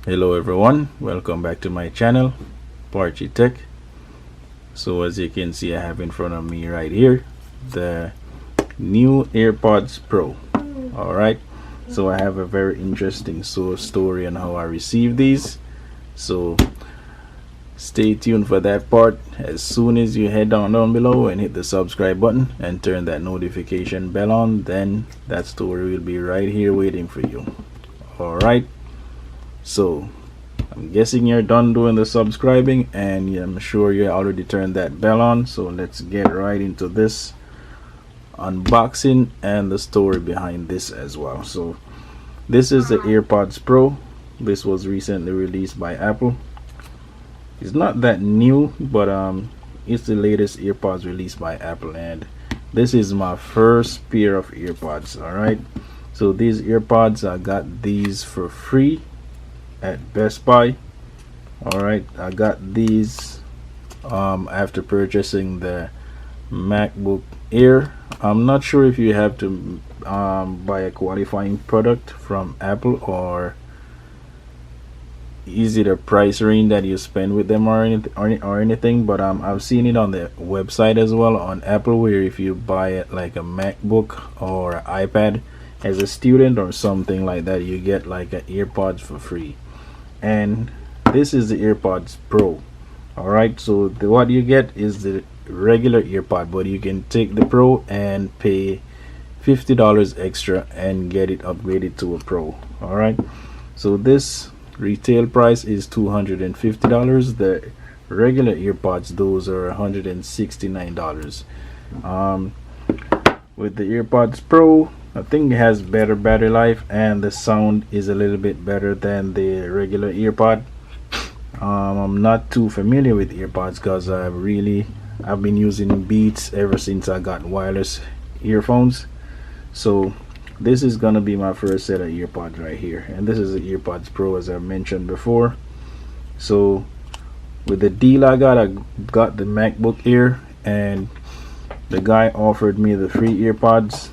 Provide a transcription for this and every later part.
Hello everyone, welcome back to my channel, Parchy Tech. So as you can see, I have in front of me right here the new AirPods Pro. Alright, so I have a very interesting story on how I received these. So stay tuned for that part. As soon as you head down below and hit the subscribe button and turn that notification bell on, then that story will be right here waiting for you. Alright, so I'm guessing you're done doing the subscribing, and I'm sure you already turned that bell on. So let's get right into this unboxing and the story behind this as well. So this is the AirPods Pro. This was recently released by Apple. It's not that new, but it's the latest AirPods released by Apple, and this is my first pair of AirPods. Alright, so these AirPods, I got these for free at Best Buy. Alright, I got these after purchasing the MacBook Air. I'm not sure if you have to buy a qualifying product from Apple, or is it a price range that you spend with them or anything, but I've seen it on the website as well on Apple, where if you buy it like a MacBook or an iPad as a student or something like that, you get like an AirPods for free. And this is the AirPods Pro. Alright, so what you get is the regular AirPod, but you can take the Pro and pay $50 extra and get it upgraded to a Pro. Alright, so this retail price is $250. The regular AirPods, those are $169. With the AirPods Pro, I think it has better battery life, and the sound is a little bit better than the regular AirPod. I'm not too familiar with AirPods because I've been using Beats ever since I got wireless earphones. So this is gonna be my first set of AirPods right here, and this is the AirPods Pro, as I mentioned before. So with the deal I got the MacBook Air, and the guy offered me the free AirPods,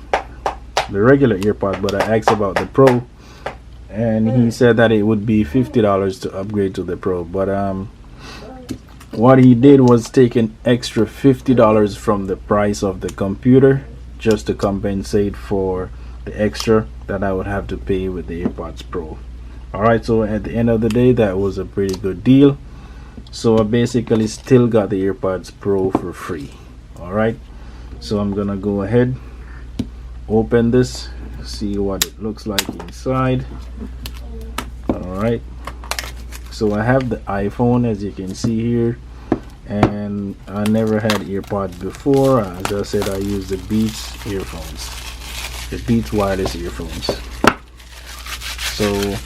the regular AirPods, but I asked about the Pro, and he said that it would be $50 to upgrade to the Pro. But what he did was take an extra $50 from the price of the computer just to compensate for the extra that I would have to pay with the AirPods Pro. Alright, so at the end of the day, that was a pretty good deal. So I basically still got the AirPods Pro for free. Alright, so I'm gonna go ahead, open this, see what it looks like inside. Alright, so I have the iPhone, as you can see here, and I never had AirPods before. As I said, I use the Beats earphones, the Beats wireless earphones. So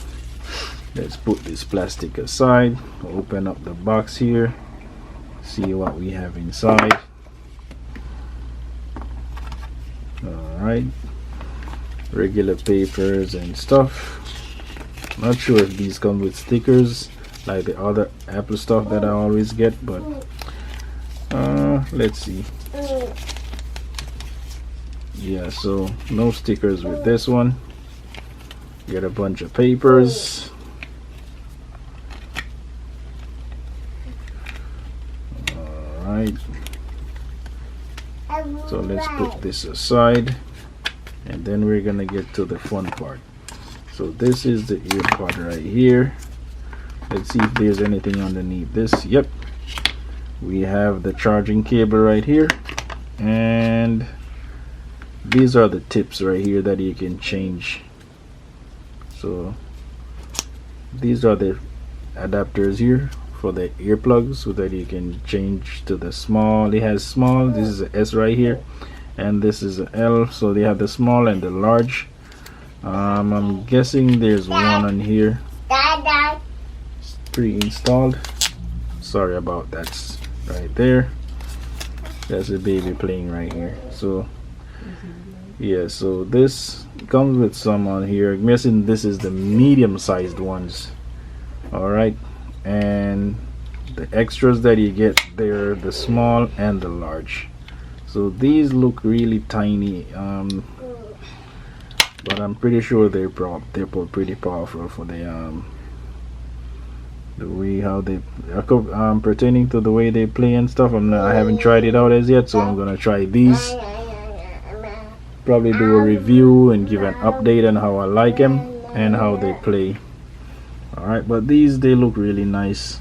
let's put this plastic aside, open up the box here, see what we have inside. Alright, regular papers and stuff. Not sure if these come with stickers like the other Apple stuff that I always get, but let's see. Yeah, so no stickers with this one. Get a bunch of papers. Alright, so let's put this aside, and then we're gonna get to the fun part. So this is the AirPod right here. Let's see if there's anything underneath this. Yep, we have the charging cable right here, and these are the tips right here that you can change. So these are the adapters here for the earplugs, so that you can change to the small. It has small, this is a S right here, and this is a L. So they have the small and the large. I'm guessing there's one on here pre-installed. Sorry about that. Right there, that's a baby playing right here. So yeah, so this comes with some on here. I'm guessing this is the medium-sized ones. Alright, and the extras that you get there, the small and the large. So these look really tiny, but I'm pretty sure they're pretty powerful for the the way how they pertaining to the way they play and stuff. I haven't tried it out as yet, so I'm gonna try these, probably do a review and give an update on how I like them and how they play. Alright, but these, they look really nice.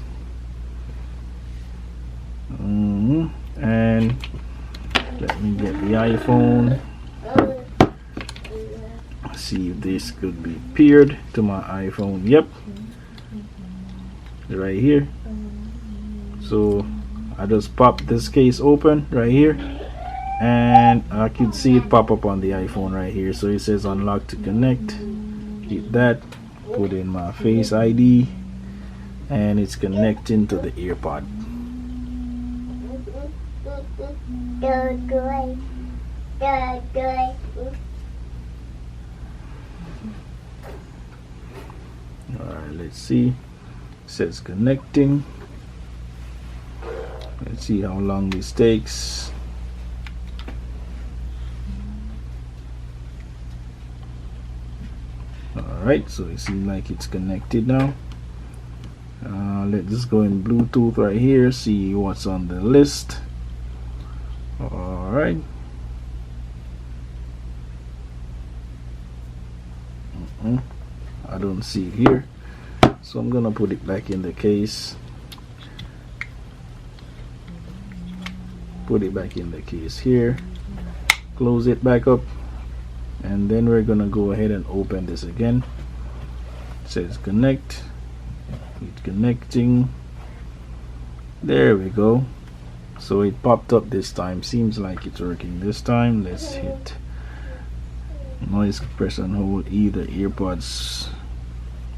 And let me get the iPhone, see if this could be paired to my iPhone. Yep, right here. So I just pop this case open right here, and I can see it pop up on the iPhone right here. So it says unlock to connect. Hit that, put in my Face ID, and it's connecting to the AirPod. Alright, let's see. It says connecting. Let's see how long this takes. Alright, so it seems like it's connected now. Let's just go in Bluetooth right here, see what's on the list. Alright. I don't see it here, so I'm gonna put it back in the case. Put it back in the case here, close it back up, and then we're gonna go ahead and open this again. It says connect. It's connecting. There we go. So it popped up this time. Seems like it's working this time. Let's hit noise, press and hold either AirPods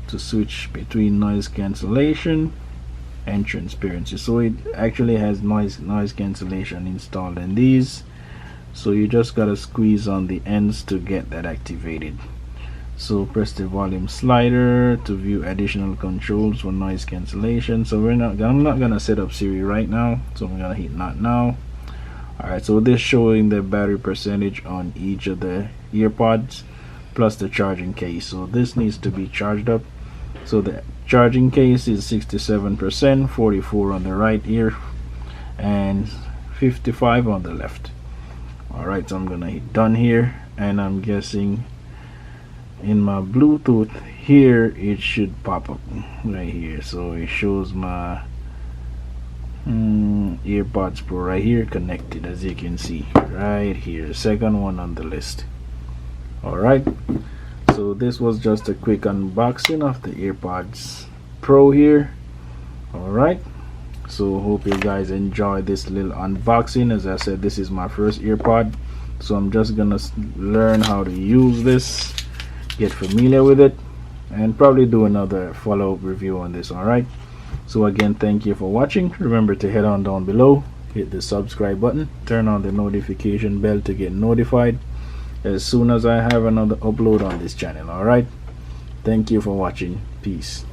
to switch between noise cancellation and transparency. So it actually has noise cancellation installed in these, so you just gotta squeeze on the ends to get that activated. So press the volume slider to view additional controls for noise cancellation. So I'm not gonna set up Siri right now, so I'm gonna hit not now. Alright, so this showing the battery percentage on each of the AirPods plus the charging case. So this needs to be charged up. So the charging case is 67%, 44 on the right ear and 55 on the left. Alright, so I'm gonna hit done here, and I'm guessing in my Bluetooth here it should pop up right here. So it shows my AirPods Pro right here connected, as you can see right here, second one on the list. Alright, so this was just a quick unboxing of the AirPods Pro here. Alright, so hope you guys enjoy this little unboxing. As I said, this is my first AirPod, so I'm just gonna learn how to use this, get familiar with it, and probably do another follow-up review on this. Alright, so again, thank you for watching. Remember to head on down below, hit the subscribe button, turn on the notification bell to get notified as soon as I have another upload on this channel. Alright, thank you for watching. Peace.